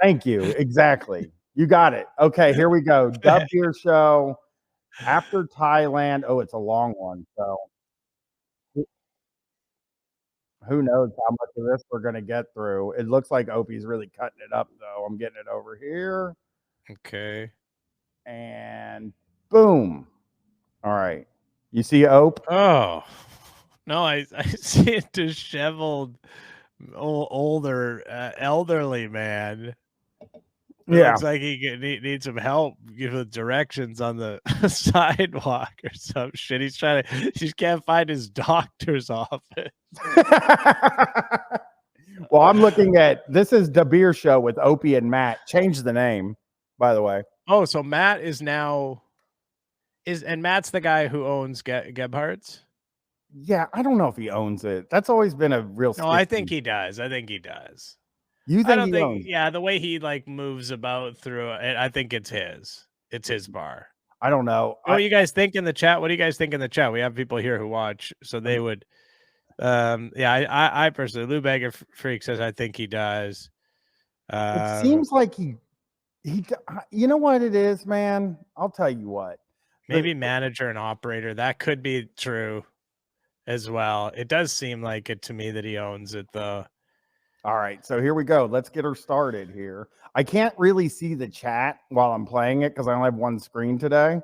Thank you. Exactly. You got it. Okay, here we go. Dub Beer Show after Thailand. Oh, it's a long one. So who knows how much of this we're going to get through. It looks like Opie's really cutting it up, though. I'm getting it over here. Okay. And boom. All right. You see Ope? Oh. No, I see a disheveled, older, elderly man. Yeah. Looks like he needs some help with directions on the sidewalk or some shit. He just can't find his doctor's office. Well, I'm looking at this is the beer show with Opie and Matt. Change the name, by the way. Oh, so Matt is now and Matt's the guy who owns Gebhardt's? Yeah, I don't know if he owns it. That's always been a real. No, I think he does. I think he does. You think I don't he think, owns it? yeah, the way he like moves about through it, I think it's his. It's his bar. I don't know. What do you guys think in the chat? What do you guys think in the chat? We have people here who watch, so they would. Yeah, I personally, Lou Beggar Freak says I think he does. It seems like he. You know what it is, man? I'll tell you what. Maybe manager and operator. That could be true as well. It does seem like it to me that he owns it, though. All right, so here we go. Let's get her started here. I can't really see the chat while I'm playing it because I only have one screen today.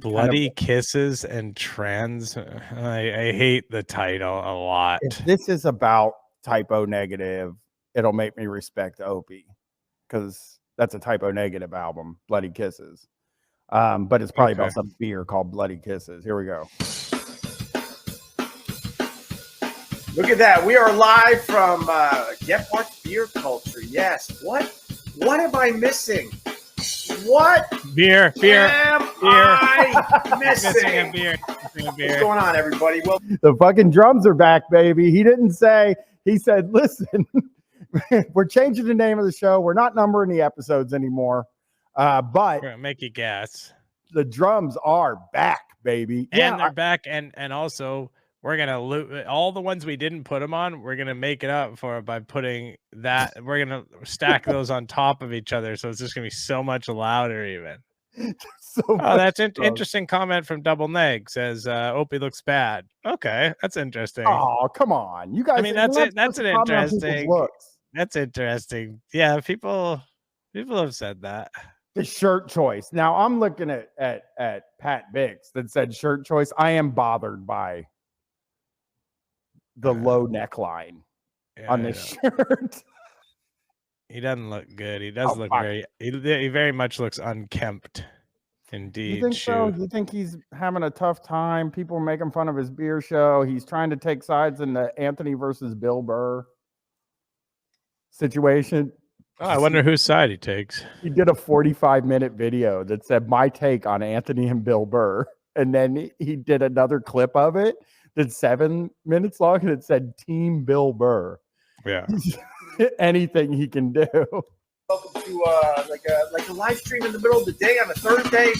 Bloody Kisses and Trans. I hate the title a lot. If this is about typo negative, it'll make me respect Opie because that's a typo negative album, Bloody Kisses. But it's probably about some beer called Bloody Kisses. Here we go. Look at that. We are live from Gebhardt's Beer Culture. Yes. What am I missing? What beer am I missing? Beer. What's going on, everybody? Well, the fucking drums are back, baby. He didn't say, he said, listen, we're changing the name of the show. We're not numbering the episodes anymore. But we're gonna make you guess. The drums are back, baby. And they're back, and also we're gonna loot all the ones we didn't put them on. We're gonna make it up for it by putting that. We're gonna stack those on top of each other, so it's just gonna be so much louder, even. That's an interesting comment from Double Neg. Says Opie looks bad. Okay, that's interesting. Oh, come on, you guys. I mean, that's it. That's an interesting. That's interesting. Yeah, people have said that. The shirt choice. Now I'm looking at Pat Biggs that said shirt choice. I am bothered by the low neckline on this shirt. He doesn't look good. He does look he very much looks unkempt. Indeed. You think so? You think he's having a tough time? People are making fun of his beer show. He's trying to take sides in the Anthony versus Bill Burr situation. Oh, I wonder whose side he takes. He did a 45-minute video that said my take on Anthony and Bill Burr. And then he did another clip of it that's 7 minutes long and it said Team Bill Burr. Yeah. Anything he can do. Welcome to like a live stream in the middle of the day on a Thursday.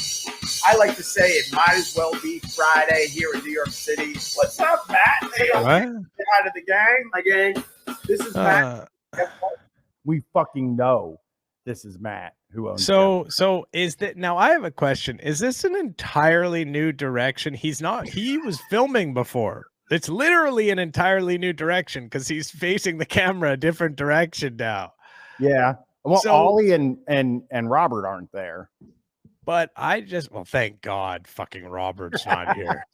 I like to say it might as well be Friday here in New York City. What's up, Matt? Hey, what? Say hi to the gang. My gang. This is Matt. We fucking know this is Matt who owns it. So is that now? I have a question. Is this an entirely new direction? He was filming before. It's literally an entirely new direction because he's facing the camera a different direction now. Yeah. Well, Ollie and Robert aren't there. But thank God fucking Robert's not here.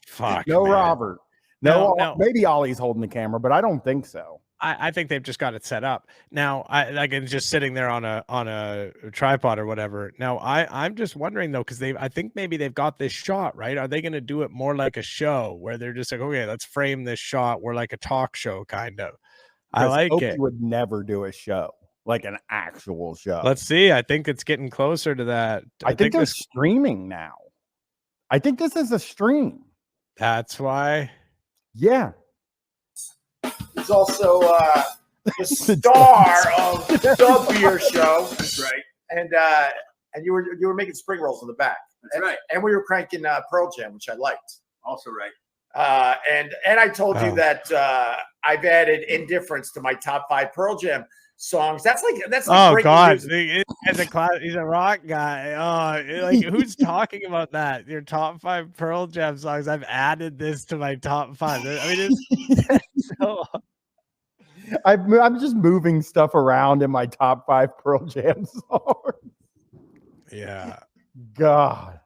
Fuck. No, man. Robert. No, maybe Ollie's holding the camera, but I don't think so. I think they've just got it set up now. It's just sitting there on a tripod or whatever. Now I'm just wondering though, because I think maybe they've got this shot right. Are they going to do it more like a show where they're just like, okay, let's frame this shot. We're like a talk show kind of. I like Opie it. Would never do a show like an actual show. Let's see. I think it's getting closer to that. I think they're streaming now. I think this is a stream. That's why. Yeah. He's also the star of the beer show. That's right. And you were making spring rolls in the back. That's right. And we were cranking Pearl Jam, which I liked. Also right. And I told you that I've added Indifference to my top 5 Pearl Jam. songs. That's like Oh great God, music. he's a rock guy. Oh, like who's talking about that? Your top 5 Pearl Jam songs. I've added this to my top 5. I mean, it's so. I'm just moving stuff around in my top 5 Pearl Jam songs. Yeah. God.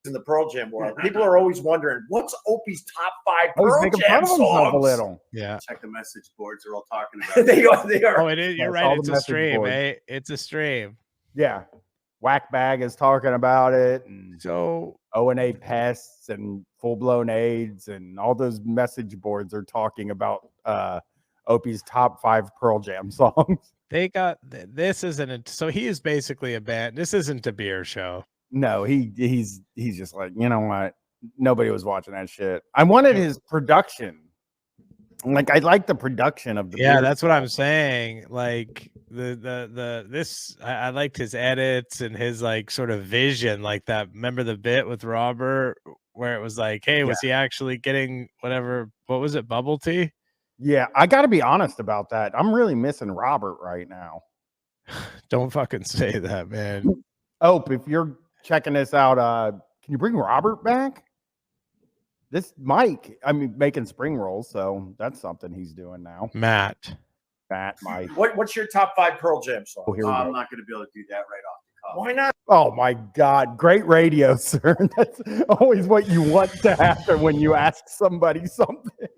In the Pearl Jam world, people are always wondering what's Opie's top 5 Oh, he's Pearl making Jam fun of himself a songs. little. Yeah. Check the message boards. They're all talking about it. They are. Oh, it is. You're Yes, right. all the It's a message stream, boards. eh? It's a stream. Yeah. Whackbag is talking about it, and So O&A pests and full-blown AIDS, and all those message boards are talking about Opie's top 5 Pearl Jam songs. they got this isn't. So he is basically a band. This isn't a beer show. No, he's just like, you know what? Nobody was watching that shit. I wanted his production. Like, I like the production of the Yeah, beer that's what show. I'm saying. Like I liked his edits and his like sort of vision, like that. Remember the bit with Robert where it was like, hey, was he actually getting whatever? What was it? Bubble tea? Yeah, I got to be honest about that. I'm really missing Robert right now. Don't fucking say that, man. If you're checking this out, can you bring Robert back? This Mike, I mean, making spring rolls, so that's something he's doing now. Matt, Mike. What's your top 5 Pearl Jam songs? Oh, here we I'm go. not going to be able to do that right off the cuff. Why not? Oh my God, great radio, sir. That's always what you want to happen when you ask somebody something.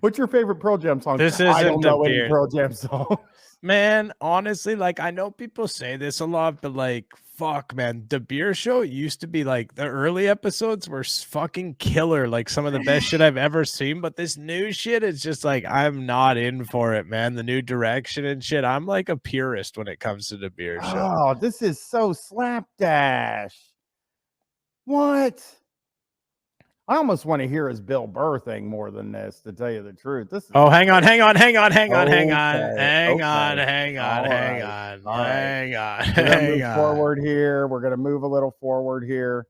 What's your favorite Pearl Jam song? This I don't isn't a know any beer. Pearl Jam song. man, honestly, like I know people say this a lot, but like, fuck, man, the beer show used to be like the early episodes were fucking killer, like some of the best shit I've ever seen. But this new shit is just like, I'm not in for it, man. The new direction and shit. I'm like a purist when it comes to the beer show. Oh, this is so slapdash. What? I almost want to hear his Bill Burr thing more than this, to tell you the truth. This is Oh, hang on. Okay, We're gonna move forward here. We're gonna move a little forward here.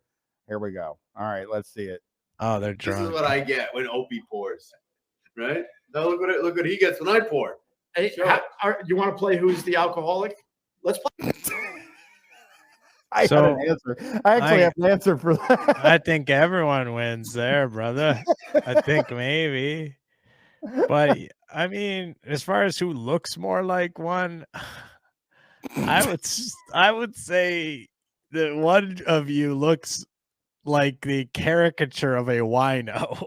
Here we go. All right, let's see it. Oh, they're This drunk. is what I get when Opie pours, right? Now look what he gets when I pour. Hey, Sure. you want to play Who's the Alcoholic? Let's play. I had an answer. I actually have an answer for that. I think everyone wins there, brother. I think maybe. But I mean, as far as who looks more like one, I would say that one of you looks like the caricature of a wino.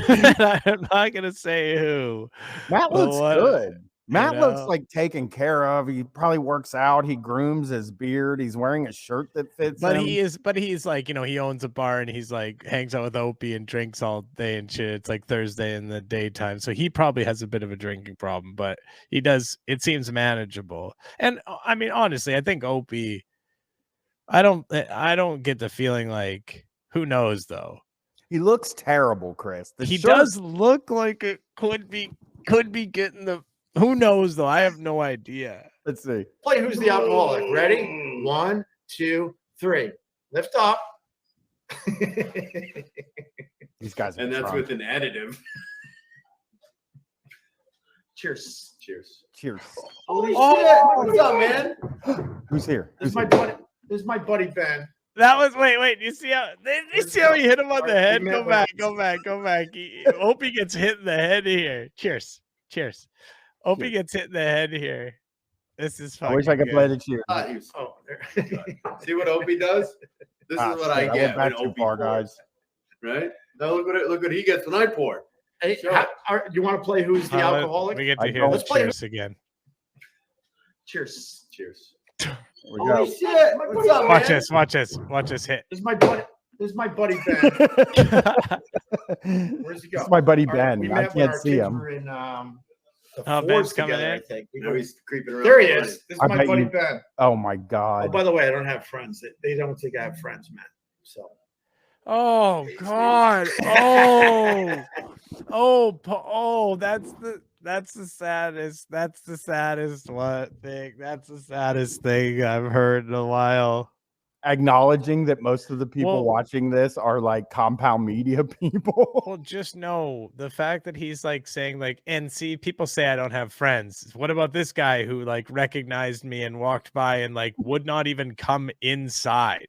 I'm not gonna say who. Matt but looks what- good. Matt you looks know? like taken care of. He probably works out. He grooms his beard. He's wearing a shirt that fits But him. he's like, you know, he owns a bar and he's like hangs out with Opie and drinks all day and shit. It's like Thursday in the daytime. So he probably has a bit of a drinking problem, but he does, it seems manageable. And I mean, honestly, I think Opie, I don't get the feeling like, who knows though. He looks terrible, Chris. The He shirt- does look like it could be getting the, who knows though. I have no idea. Let's see. Play Who's the Alcoholic. Ready? 1, 2, 3. Lift up. These guys are And that's drunk. with an additive. Cheers. Cheers. Cheers. Holy Oh, shit. what's up, man? Who's here? This Who's is my here? buddy. This is my buddy Ben. That was wait. You see how he hit him on the head? Give me Go that back. Opie gets hit in the head here. Cheers. Opie gets hit in the head here. This is fucking I wish I could good. play the cheers. He was- Oh, there. See what Opie does? This Ah, is what shit, I I get went when back too Opie far, pours, guys. right? Now look what he gets when I pour. Hey, Sure. you want to play Who's the Alcoholic? We get I to hear don't- the Let's play- cheers again. Cheers. Cheers. Here we Holy go. shit. What's up, Watch man? this hit. This is my buddy. This is my buddy Ben. Where's he go? This is my buddy All right, Ben. we I met when can't our see kids him. were in, the Oh, fours Ben's coming together, in? I think. Now he's creeping around. There he the is. This is I my bet buddy you- Ben. Oh my Oh, God. by the way, I don't have friends. They don't think I have friends, man. So Oh God. That's the saddest. That's the saddest thing I've heard in a while. acknowledging that most of the people Well- watching this are like compound media people. Well, just know the fact that he's like saying like, and see, people say I don't have friends. What about this guy who like recognized me and walked by and like would not even come inside?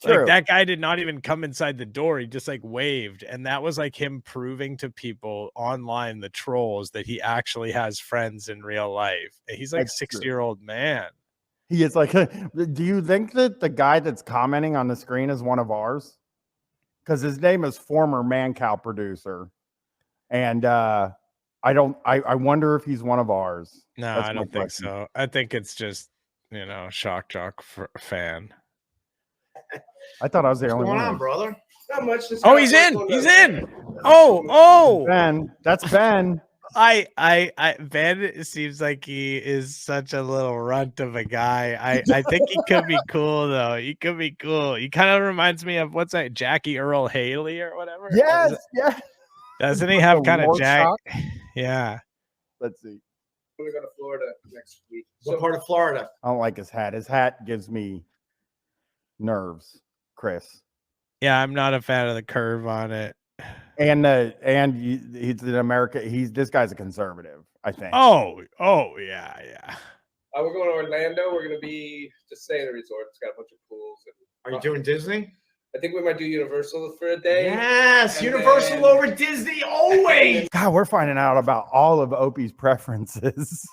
True. Like that guy did not even come inside the door. He just like waved. And that was like him proving to people online, the trolls, that he actually has friends in real life. And he's like That's a 60-year-old man. He is like, do you think that the guy that's commenting on the screen is one of ours? Because his name is former Man Cow producer. And I wonder if he's one of ours. No, That's I my don't think question. so. I think it's just, shock jock fan. I thought I was the What's only going one. on, brother? Not much. Just Oh, got he's off in. work on He's the- in. Oh. Ben, that's Ben. Ben seems like he is such a little runt of a guy. I think he could be cool though. He could be cool. He kind of reminds me of what's that, Jackie Earl Haley or whatever. Yes, yes. Doesn't he Like have a kind of Rorschach? Yeah. Let's see. We're going to Florida next week. What part of Florida? I don't like his hat. His hat gives me nerves, Chris. Yeah, I'm not a fan of the curve on it. And he's an American. This guy's a conservative, I think. Oh yeah. We're going to Orlando. We're going to be just staying in a resort. It's got a bunch of pools. Are you doing Disney? I think we might do Universal for a day. Yes, And Universal then- over Disney always. God, we're finding out about all of Opie's preferences.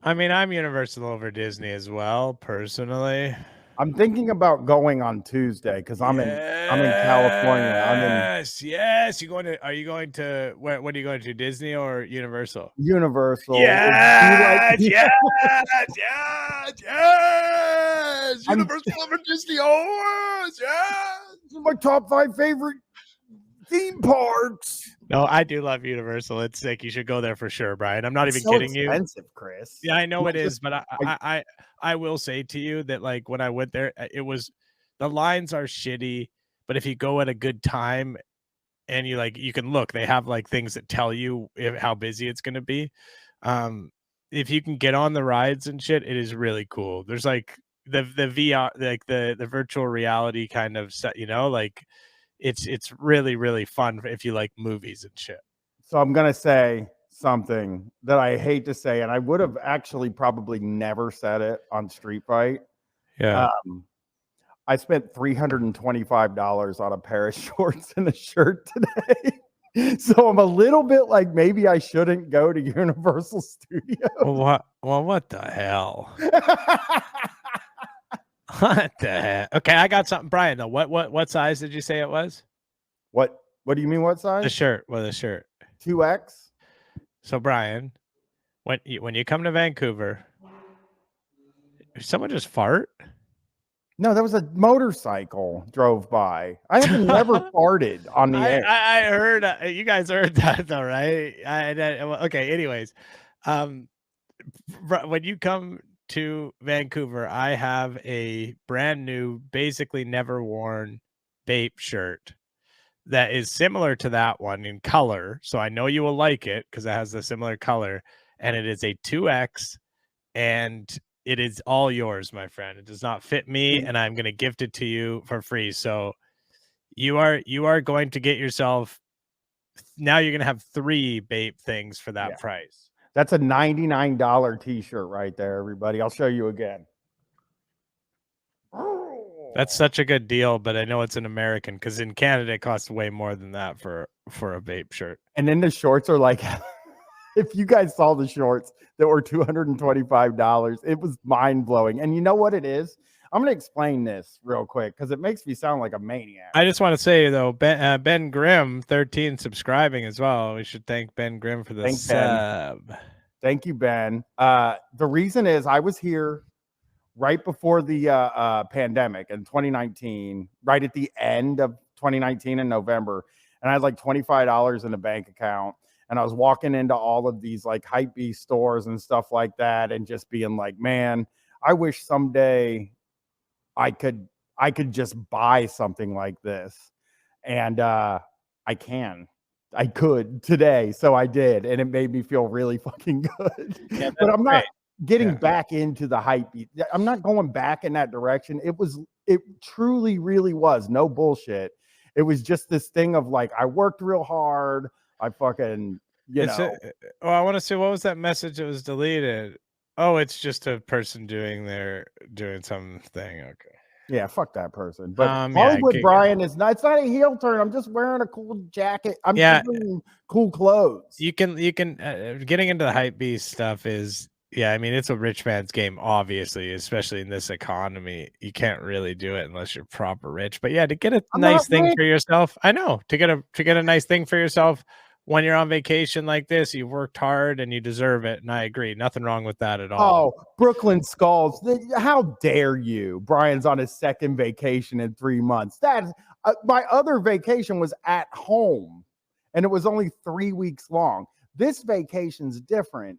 I mean, I'm Universal over Disney as well, personally. I'm thinking about going on Tuesday because I'm in California. Yes. Are you going to what are you going to, Disney or Universal? Universal. Yes. I'm- Universal over Disney always. Yes. These are my top 5 favorite theme parks. No, I do love Universal. It's sick. You should go there for sure, Brian. I'm not It's even so kidding you. expensive, Chris. Yeah, I know Not it is, just- but I will say to you that like when I went there, the lines are shitty, but if you go at a good time and you can look, they have like things that tell you how busy it's going to be. If you can get on the rides and shit, it is really cool. There's like the VR, like the virtual reality kind of set, like it's really, really fun if you like movies and shit. So I'm going to say something that I hate to say, and I would have actually probably never said it on Street Fight. Yeah. I spent $325 on a pair of shorts and a shirt today. So I'm a little bit like maybe I shouldn't go to Universal Studios. What the hell? What the heck? Okay, I got something, Brian. Though, what size did you say it was? What do you mean? What size? The shirt. Well, the shirt. 2X. So, Brian, when you come to Vancouver, did someone just fart? No, that was a motorcycle drove by. I have never farted on the air. I heard you guys heard that though, right? Okay. Anyways, when you come to Vancouver, I have a brand new, basically never worn Bape shirt that is similar to that one in color. So I know you will like it because it has the similar color, and it is a 2X, and it is all yours, my friend. It does not fit me, and I'm going to gift it to you for free. So you are going to get yourself. Now you're going to have 3 Bape things for that price. That's a $99 t-shirt right there, everybody. I'll show you again. That's such a good deal, but I know it's an American because in Canada it costs way more than that for a Bape shirt. And then the shorts are like, if you guys saw the shorts that were $225, it was mind blowing. And you know what it is? I'm going to explain this real quick because it makes me sound like a maniac. I just want to say though, Ben Grimm 13 subscribing as well. We should thank Ben Grimm for the Thanks, Ben. sub. Thank you, Ben. The reason is I was here right before the pandemic in 2019, right at the end of 2019 in November. And I had like $25 in the bank account. And I was walking into all of these like Hypebeast stores and stuff like that and just being like, man, I wish someday I could just buy something like this. And I could today. So I did. And it made me feel really fucking good. Yeah, but I'm not, great. getting back into the hype beat. I'm not going back in that direction. It truly, really was no bullshit. It was just this thing of like, I worked real hard. I fucking, I want to see, what was that message that was deleted? Oh, it's just a person doing something. Okay. Yeah, fuck that person. But yeah, Hollywood Bryan is not. It's not a heel turn. I'm just wearing a cool jacket. I'm wearing cool clothes. You can getting into the hype beast stuff is, I mean, it's a rich man's game, obviously, especially in this economy. You can't really do it unless you're proper rich. But yeah, to get a nice thing for yourself, I know, to get a nice thing for yourself when you're on vacation like this, you've worked hard and you deserve it. And I agree. Nothing wrong with that at all. Oh, Brooklyn Skulls. How dare you? Brian's on his second vacation in 3 months. My other vacation was at home and it was only 3 weeks long. This vacation's different.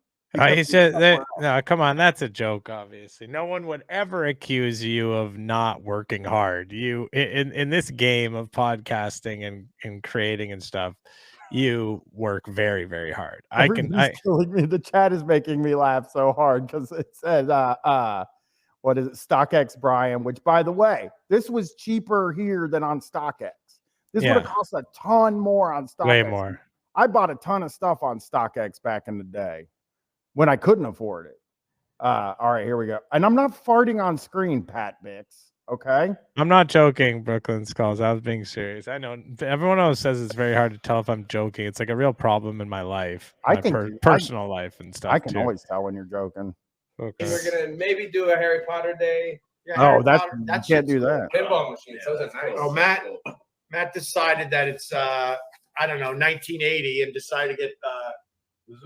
He said, no, come on. That's a joke. Obviously, no one would ever accuse you of not working hard. You in this game of podcasting and creating and stuff, you work very, very hard. Killing me. The chat is making me laugh so hard because it says, what is it? StockX Brian, which, by the way, this was cheaper here than on StockX. This would have cost a ton more on StockX. Way more. I bought a ton of stuff on StockX back in the day when I couldn't afford it. All right, here we go. And I'm not farting on screen, Pat Bix. Okay, I'm not joking, Brooklyn Skulls. I was being serious. I know everyone else says it's very hard to tell if I'm joking. It's like a real problem in my life, personal life and stuff. I can always tell when you're joking. Okay. We're gonna maybe do a Harry Potter day. Yeah, you can't do that. Pinball machines. Those are nice. Oh, Matt decided that it's I don't know, 1980, and decided to get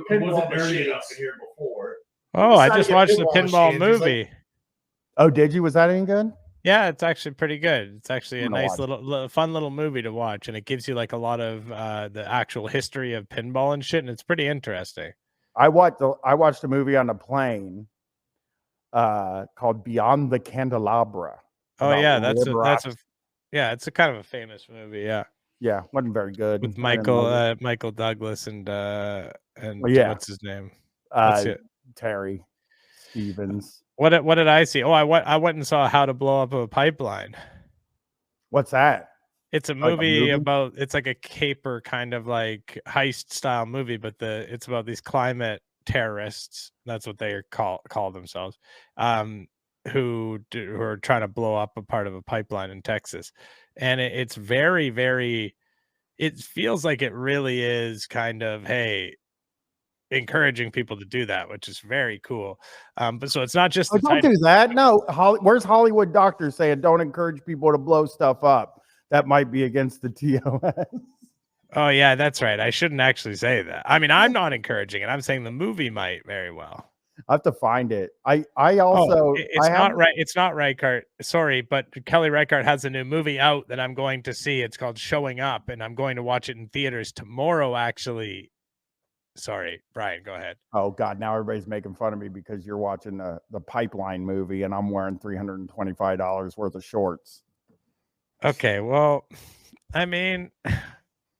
pinball machines up here before. Oh, I just watched the pinball movie. Oh, did you? Was that any good? Yeah, it's actually pretty good. It's actually a nice fun little movie to watch, and it gives you like a lot of the actual history of pinball and shit, and it's pretty interesting. I watched a movie on a plane called Beyond the Candelabra. Oh yeah, it's a kind of a famous movie. Yeah, wasn't very good. With Michael Douglas and what's his name? Terry Stevens. What did I see? Oh, I went and saw How to Blow Up a Pipeline. What's that? It's a movie about, it's like a caper kind of like heist style movie, but it's about these climate terrorists. That's what they call themselves. Who are trying to blow up a part of a pipeline in Texas. And it's very, very, it feels like it really is kind of, hey, encouraging people to do that, which is very cool. But so it's not just don't do that. No, where's Hollywood doctors saying don't encourage people to blow stuff up? That might be against the TOS. Oh yeah, that's right. I shouldn't actually say that. I mean, I'm not encouraging it. I'm saying the movie might very well. I have to find it. I also It's not Reichardt. Sorry, but Kelly Reichardt has a new movie out that I'm going to see. It's called Showing Up, and I'm going to watch it in theaters tomorrow. Actually, sorry, Brian, go ahead. Oh God, now everybody's making fun of me because you're watching the Pipeline movie, and I'm wearing $325 worth of shorts. Okay, well, I mean,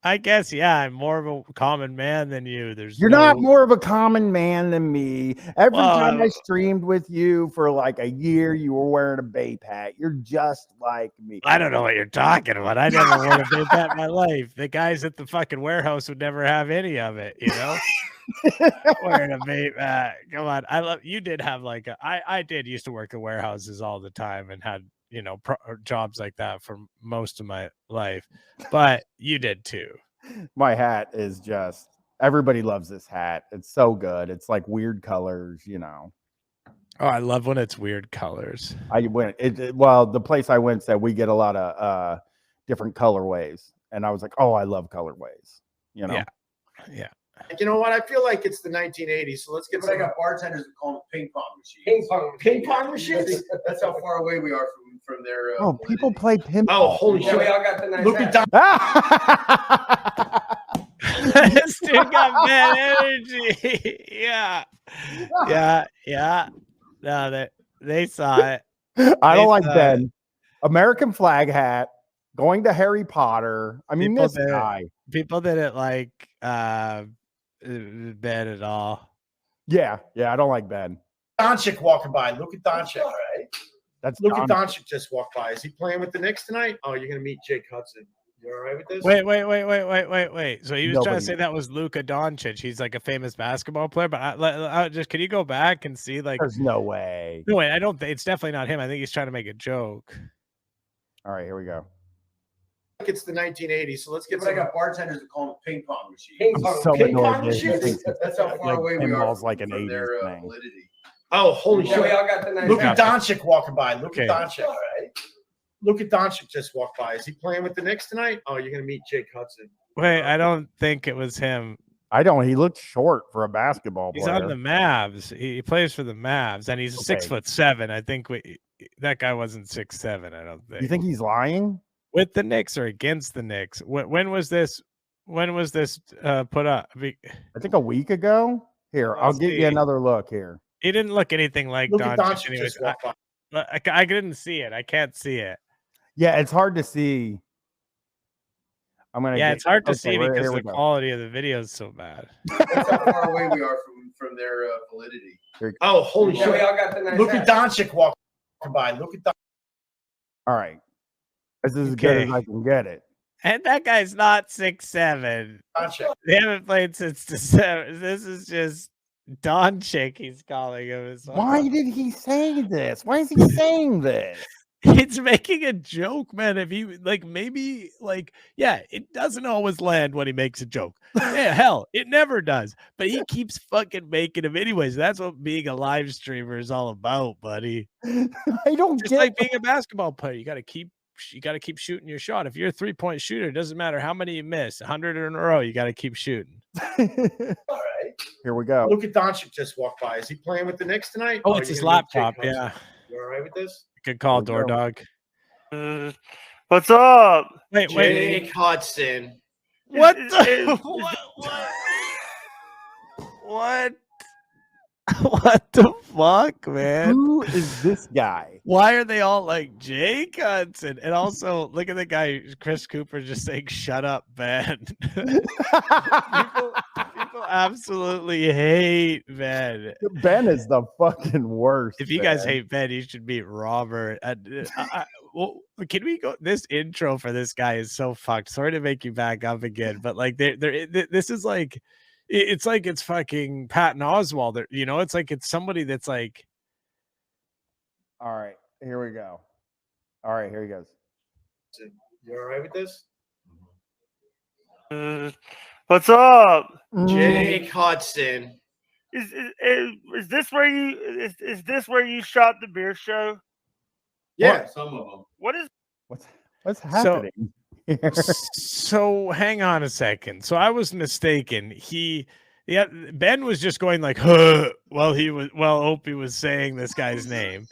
I guess, I'm more of a common man than you. You're not more of a common man than me. Every time I streamed with you for like a year, you were wearing a Bape hat. You're just like me. I don't know what you're talking about. I never wore a Bape hat in my life. The guys at the fucking warehouse would never have any of it, you know? Wearing a Bape hat. Come on. You did have like I did used to work at warehouses all the time and had, jobs like that for most of my life, but you did too. My hat is just, everybody loves this hat. It's so good. It's like weird colors, Oh, I love when it's weird colors. The place I went said we get a lot of different colorways, and I was like, oh, I love colorways, Yeah. You know what? I feel like it's the 1980s, so let's get I got bartenders that call them ping pong machines. Ping pong machines? That's how far away we are from their. People play pinball. Oh, holy shit! We all got the nice Look at that. This dude got bad energy. Yeah. No, they saw it. I don't like Ben. American flag hat. Going to Harry Potter. I mean, this guy. People didn't like Ben at all. Yeah, I don't like Ben. Doncic walking by. Look at Doncic. All right. That's Look at Doncic. Doncic just walk by. Is he playing with the Knicks tonight? Oh, you're gonna meet Jake Hudson. You all right with this? Wait. So he was trying Nobody- to say that was Luka Doncic. He's like a famous basketball player, but just can you go back and see like? There's no way. No, wait, I don't think it's definitely not him. I think he's trying to make a joke. All right, here we go. It's the 1980s, so let's get But I some. got bartenders that call them ping pong machines. Ping I'm pong. so Ping annoyed pong that he machines? thinks it's That's how far like away we are pinball's from, like an from 80s their thing. validity. Oh, holy Yeah, we shit! all got the nice. Look at got Doncic walking by. Look Okay. at Doncic. All right. Look at Doncic just walk by. Is he playing with the Knicks tonight? Oh, you're gonna meet Jake Hudson. Wait, I don't think it was him. I don't. He looked short for a basketball He's player. on the Mavs. He plays for the Mavs, and he's Okay. 6'7". I think that guy wasn't 6'7". I don't think. You think he's lying? With the Knicks or against the Knicks? When was this? When was this put up? I think a week ago. Here, I'll Let's get see. you another look here. He didn't look anything like Look at Doncic. Doncic Anyways, just walk by. I didn't see it. I can't see it. Yeah, it's hard to see. I'm gonna. Yeah, get- it's hard to okay, see here because we the go. quality of the video is so bad. That's how far away we are from their validity. Oh, holy Yeah, we shit! all got the nice. Look at Doncic walking by. Look at All right, this is as good as Okay. I can get it. And that guy's not 6'7". Doncic. They haven't played since December. This is just Doncic. He's calling him. Why did he say this? Why is he saying this? It's making a joke, man. If you like, maybe like, yeah, it doesn't always land when he makes a joke. Yeah, hell, it never does. But he keeps fucking making them anyways. That's what being a live streamer is all about, buddy. I don't Just get. like being a basketball player, you got to keep shooting your shot. If you're a 3-point shooter, it doesn't matter how many you miss. 100 in a row, you got to keep shooting. All right. Here we go. Look at Doncic just walk by. Is he playing with the Knicks tonight? Oh, you're it's his gonna meet Jake laptop. Hudson. Yeah, You all right with this? good call, There we go. Dog. What's up? Wait. Jake Hudson. What? Is- The, is- what? What the fuck, man? Who is this guy? Why are they all like Jake Hudson? And also, look at the guy, Chris Cooper, just saying, "Shut up, Ben." people absolutely hate Ben. Ben is the fucking worst. If you guys man. hate Ben, you should meet Robert. Well, can we go? This intro for this guy is so fucked. Sorry to make you back up again, but like, this is like, it's like it's fucking Patton Oswalt. You know, it's like it's somebody that's like, All right, here we go. All right, here he goes. You all right with this? What's up? Jake Hudson. Is this where you is this where you shot the beer show? Yeah. Some of them. What is What's happening? here? So hang on a second. So I was mistaken. Ben was just going like, huh, while Opie was saying this guy's name.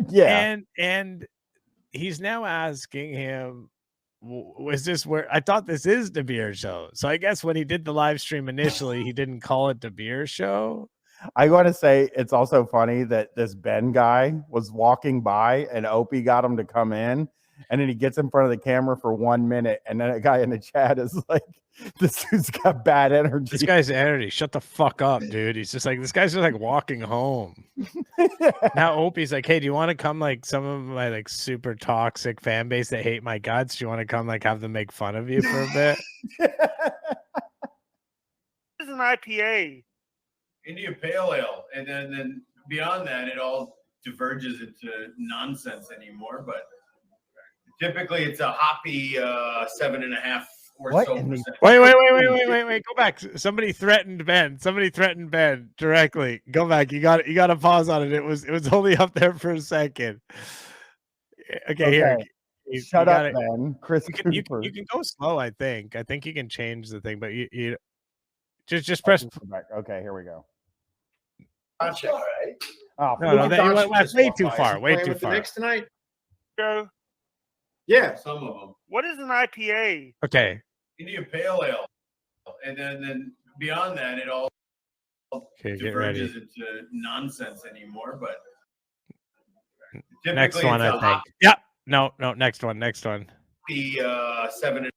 Yeah. And he's now asking him, was this where I thought this is the beer show? So I guess when he did the live stream initially, he didn't call it the beer show. I want to say it's also funny that this Ben guy was walking by and Opie got him to come in. And then he gets in front of the camera for 1 minute. And then a guy in the chat is like, this dude's got bad energy. This guy's energy. Shut the fuck up, dude. He's just like, this guy's just like walking home. Now Opie's like, hey, do you want to come like some of my like super toxic fan base that hate my guts? Do you want to come like have them make fun of you for a bit? an IPA? India Pale Ale, and then beyond that, it all diverges into nonsense anymore. But typically, it's a hoppy 7.5 or What so in the- percent. Wait. Go back. Somebody threatened Ben. Directly. Go back. You got to pause on it. It was only up there for a second. Okay, here. Shut up, gotta- Ben. Chris You Cooper. can go slow, I think. I think you can change the thing, but you just press. Okay, here we go. Doncic. All right. Oh, No, Look at that- you Doncic went just way walk too by. Is far, he way playing too with the far. Knicks tonight? Show? Yeah. Some of them. What is an IPA? Okay. India Pale Ale, and then beyond that, it all Okay, get ready. diverges into nonsense anymore. But Next typically one, it's I a think. Yeah. No. Next one. hoppy 7.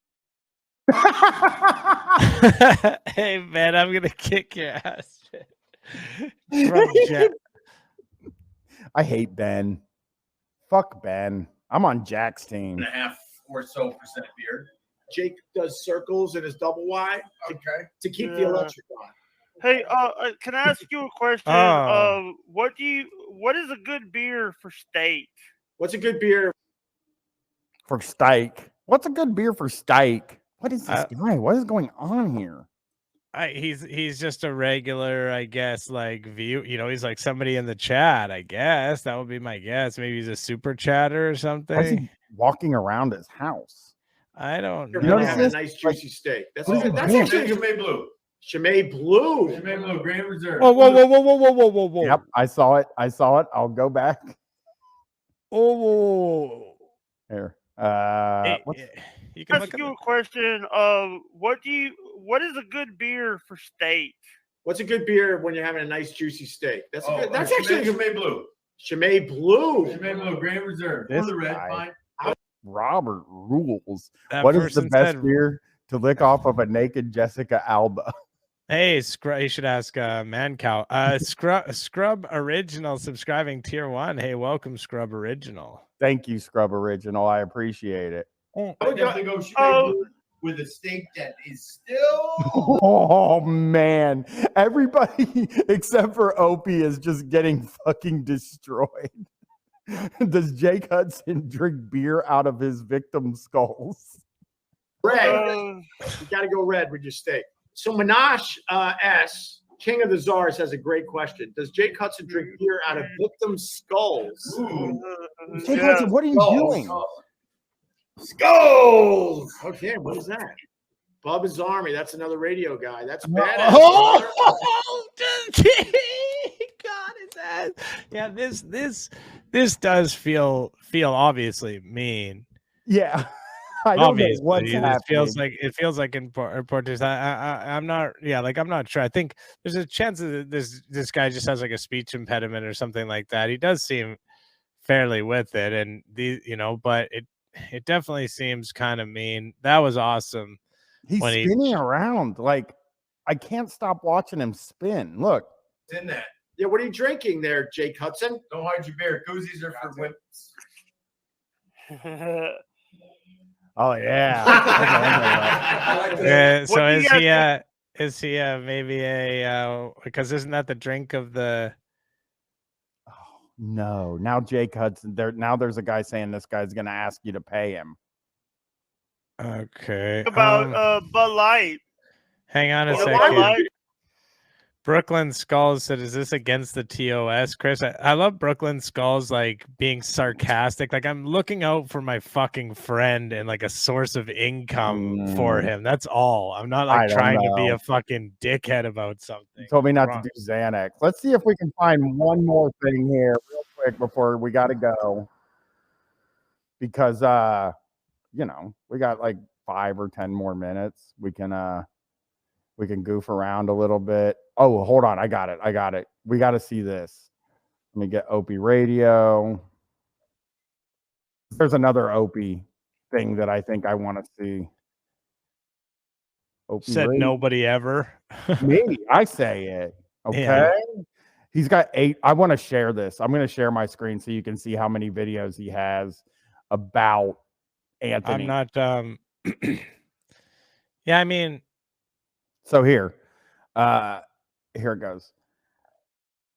Hey man, I'm gonna kick your ass. From Jeff. I hate Ben. Fuck Ben. I'm on Jack's team. 1.5% or so beer. Jake does circles in his double wide to keep the Yeah. electric on. Hey, can I ask you a question? Oh. What is a good beer for steak? What's a good beer? For steak. What's a good beer for steak? What is this guy? What is going on here? He's just a regular, I guess, like view. You know, he's like somebody in the chat. I guess that would be my guess. Maybe he's a super chatter or Why is something. he walking around his house? I don't You're know. having a nice juicy steak. That's What is it that's doing? actually Chimay Blue. Chimay Blue. Chimay Blue, Grand Reserve. Whoa. Yep, I saw it. I'll go back Oh. here. You can Ask look you at a question. What is a good beer for steak? What's a good beer when you're having a nice juicy steak? That's good. That's Chimay, actually a good. Chimay Blue. Chimay Blue. Chimay Blue, Grand Reserve. This Or the red guy. pine. Robert rules. that What is the person best said- beer to lick off of a naked Jessica Alba? Hey, you should ask Man Cow. Scrub Original subscribing tier 1. Hey, welcome, Scrub Original. Thank you, Scrub Original. I appreciate it. I would definitely go Chimay Blue with a steak that is still. Oh man, everybody except for Opie is just getting fucking destroyed. Does Jake Hudson drink beer out of his victim skulls? Red. You got to go red with your steak. So Minash S, King of the Czars, has a great question. Does Jake Hudson drink beer out of victim skulls? Ooh. Jake Hudson, what are you doing? Skulls. Okay, what is that? Bubba's Army. That's another radio guy. That's badass. God, is that? Yeah, this does feel obviously mean. Yeah. I don't know what's happening. It feels like in Portuguese. I'm not. Yeah, like I'm not sure. I think there's a chance that this guy just has like a speech impediment or something like that. He does seem fairly with it, and but it definitely seems kind of mean. That was awesome. He's spinning around. Like I can't stop watching him spin. Look. It's in that. Yeah, what are you drinking there, Jake Hudson? Don't hide your beer. Koozies are for whips. Oh yeah. So is he maybe a because isn't that the drink of the? Oh, no. Now Jake Hudson. There's a guy saying this guy's gonna ask you to pay him. Okay. About Bud Light. Hang on a second. Brooklyn Skulls said, "Is this against the TOS, Chris?" I love Brooklyn Skulls like being sarcastic. Like I'm looking out for my fucking friend and like a source of income for him. That's all. I'm not like trying to be a fucking dickhead about something. He told me not to do Xanax. Let's see if we can find one more thing here real quick before we got to go. Because we got like 5 or 10 more minutes. We can goof around a little bit. Oh, hold on. I got it. We got to see this. Let me get Opie Radio. There's another Opie thing that I think I want to see. Opie Said Radio. Nobody ever. Me, I say it. Okay. Yeah. He's got 8. I want to share this. I'm going to share my screen so you can see how many videos he has about Anthony. I'm not. Yeah, I mean. So here it goes.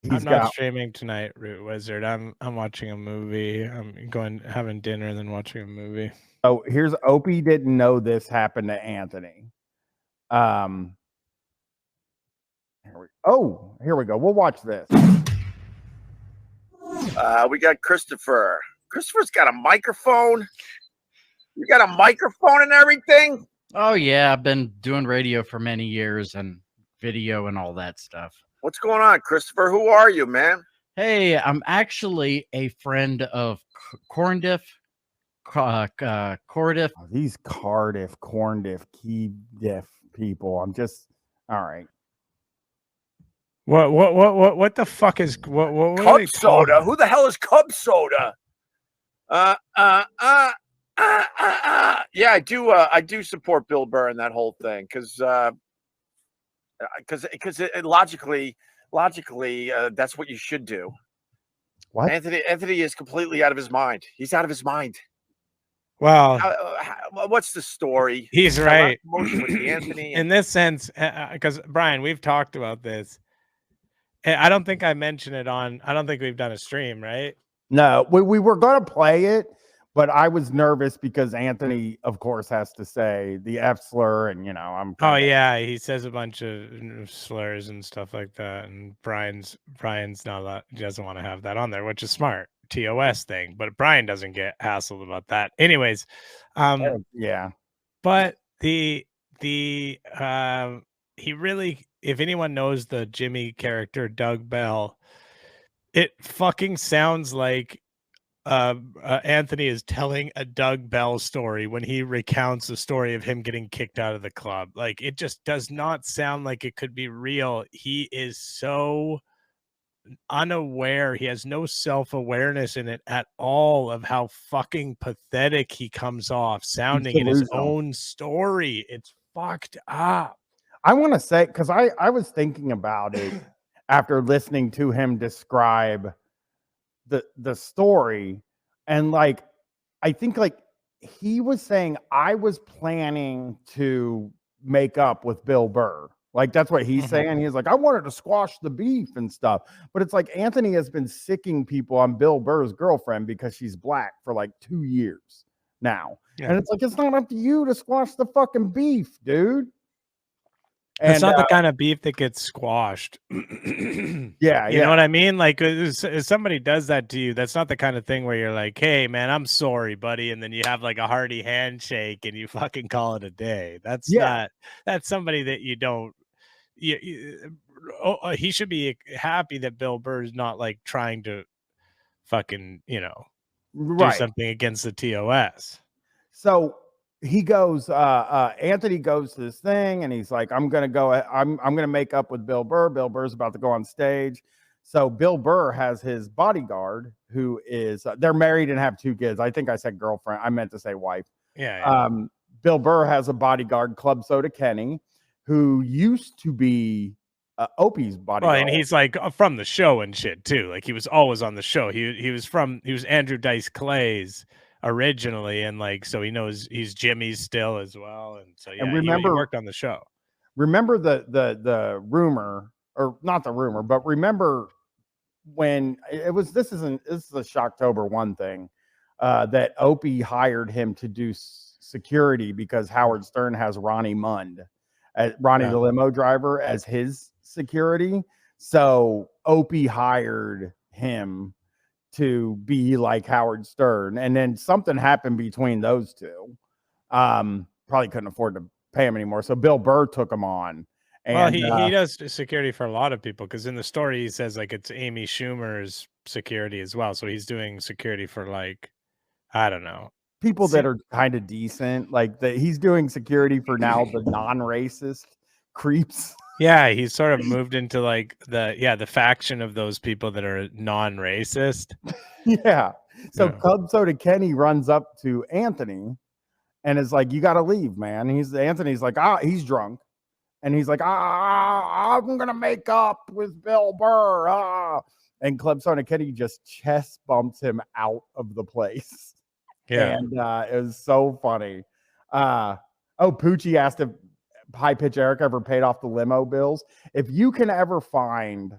I'm not streaming tonight, Root Wizard. I'm watching a movie. I'm having dinner and then watching a movie. So here's Opie didn't know this happened to Anthony. Here we go. We'll watch this. We got Christopher. Christopher's got a microphone. You got a microphone and everything? Oh yeah, I've been doing radio for many years and video and all that stuff. What's going on, Christopher? Who are you, man? Hey, I'm actually a friend of Corndiff. Cordiff. Oh, these Cardiff, Corndiff, Key Diff people. I'm just all right. What the fuck is what Cub soda? Who the hell is Cub soda? Yeah, I do support Bill Burr and that whole thing because logically, that's what you should do. What? Anthony is completely out of his mind. He's out of his mind. Well, What's the story? he's Got a lot of right. emotion with the Anthony. In this sense, because Brian, we've talked about this. I don't think I mentioned it on. I don't think we've done a stream, right? No, we were going to play it, but I was nervous because Anthony, of course, has to say the F slur, and I'm. Oh yeah, he says a bunch of slurs and stuff like that, and Brian's not allowed, he doesn't want to have that on there, which is smart. TOS thing, but Brian doesn't get hassled about that. Anyways, yeah. But he really, if anyone knows the Jimmy character, Doug Bell, it fucking sounds like Anthony is telling a Doug Bell story when he recounts the story of him getting kicked out of the club. Like, it just does not sound like it could be real. He is so unaware. He has no self-awareness in it at all of how fucking pathetic he comes off sounding in his own story. It's fucked up. I want to say, because I was thinking about it after listening to him describe the story, and like I think like he was saying I was planning to make up with Bill Burr. Like that's what he's saying. He's like, I wanted to squash the beef and stuff. But it's like Anthony has been sicking people on Bill Burr's girlfriend because she's black for like 2 years now. Yeah. And it's like, it's not up to you to squash the fucking beef, dude. And it's not the kind of beef that gets squashed. You know what I mean? Like, if somebody does that to you, that's not the kind of thing where you're like, hey, man, I'm sorry, buddy. And then you have like a hearty handshake and you fucking call it a day. That's that's somebody that you don't. He should be happy that Bill Burr is not like trying to fucking, do something against the TOS. So he goes, Anthony goes to this thing and he's like, I'm gonna make up with Bill Burr. Bill Burr's about to go on stage. So Bill Burr has his bodyguard who is they're married and have 2 kids. I think I said girlfriend. I meant to say wife. Yeah. Bill Burr has a bodyguard, Club Soda Kenny, who used to be Opie's bodyguard. Well, and he's like from the show and shit too. Like he was always on the show. He was Andrew Dice Clay's originally, and like so he knows he's Jimmy's still as well. And so yeah, and remember, he worked on the show. Remember the rumor, or not the rumor, but remember when it was this is a Shocktober 1 thing that Opie hired him to do security because Howard Stern has Ronnie Mund, Ronnie the limo driver, as his security. So Opie hired him to be like Howard Stern, and then something happened between those two. Probably couldn't afford to pay him anymore, so Bill Burr took him on. And he does security for a lot of people, because in the story he says like it's Amy Schumer's security as well. So he's doing security for like, I don't know, people that are kind of decent. Like he's doing security for now the non-racist creeps. Yeah, he's sort of moved into like the faction of those people that are non-racist. Yeah. So Club Soda Kenny runs up to Anthony and is like, you got to leave, man. Anthony's like, he's drunk. And he's like, I'm going to make up with Bill Burr. And Club Soda Kenny just chest bumps him out of the place. Yeah. And it was so funny. Poochie asked if High Pitch Eric ever paid off the limo bills. If you can ever find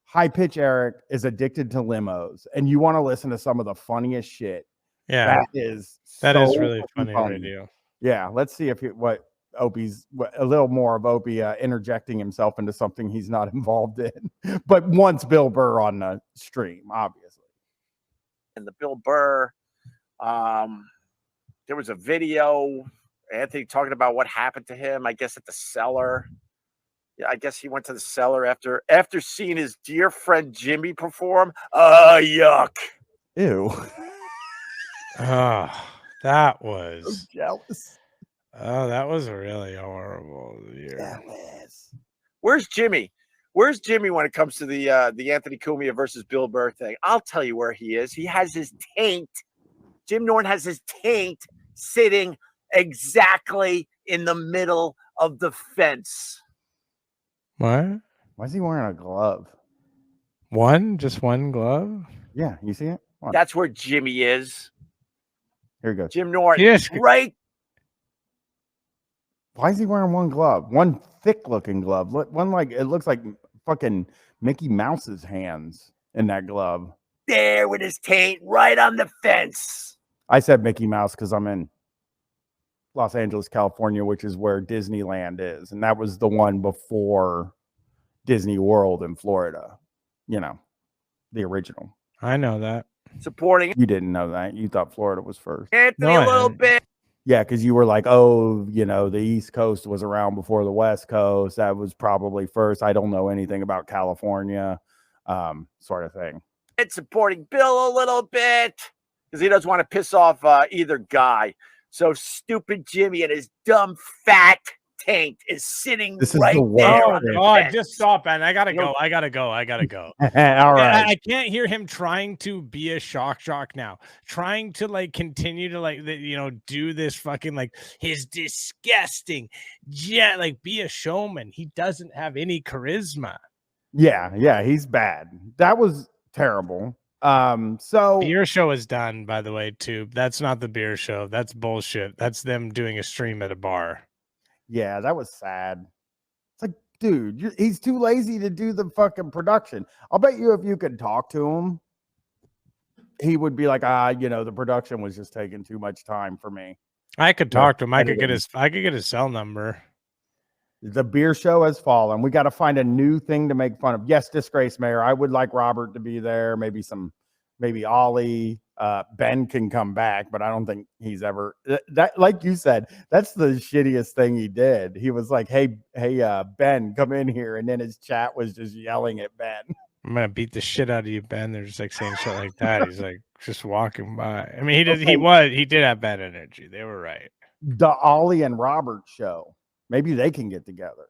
High Pitch Eric is addicted to limos and you want to listen to some of the funniest shit, that is really funny radio. Yeah, let's see if a little more of Opie interjecting himself into something he's not involved in, but once Bill Burr on the stream, obviously. And the Bill Burr, there was a video, Anthony talking about what happened to him, I guess at the cellar. Yeah, I guess he went to the cellar after seeing his dear friend Jimmy perform. Yuck. Ew. That was so jealous. Oh, that was really horrible. Jealous. Where's Jimmy? Where's Jimmy when it comes to the Anthony Cumia versus Bill Burr thing? I'll tell you where he is. He has his taint. Jim Norton has his taint sitting exactly in the middle of the fence. What? Why is he wearing a glove? Just one glove. Yeah, you see it? Come on, That's where Jimmy is. here he goes. Jim Norton. Yes. Right. Why is he wearing one glove? One thick-looking glove. One like it looks like fucking Mickey Mouse's hands in that glove. There with his taint right on the fence. I said Mickey Mouse because I'm in Los Angeles, California, which is where Disneyland is, and that was the one before Disney World in Florida. You know, the original. I know that. Supporting You didn't know that. You thought Florida was first. Anthony No, a I little didn't. bit. Yeah, because you were like, oh, you know, the East Coast was around before the West Coast. That was probably first. I don't know anything about California, sort of thing. It's supporting Bill a little bit because he doesn't want to piss off either guy. So stupid Jimmy and his dumb fat taint is sitting This is right the worst there Oh on the God! fence. Just stop, man. I gotta You know- go. I gotta go. I gotta go. All Yeah, right. I can't hear him trying to be a shock jock now, trying to like continue to like do this fucking like his disgusting, like be a showman. He doesn't have any charisma. Yeah, he's bad. That was terrible. So Beer show is done, by the way, too. That's not the beer show. That's bullshit. That's them doing a stream at a bar. yeah, that was sad. It's like, dude, he's too lazy to do the fucking production. I'll bet you if you could talk to him, he would be like, the production was just taking too much time for me. I could talk to him. I could editing. get his cell number. The beer show has fallen. We got to find a new thing to make fun of. Yes, disgrace mayor. I would like Robert to be there. Maybe Ollie. Ben can come back, but I don't think he's ever that. Like you said, that's the shittiest thing he did. He was like, "Hey, Ben, come in here," and then his chat was just yelling at Ben. I'm gonna beat the shit out of you, Ben. They're just like saying shit like that. He's like just walking by. I mean, he did have bad energy. They were right. The Ollie and Robert show. Maybe they can get together.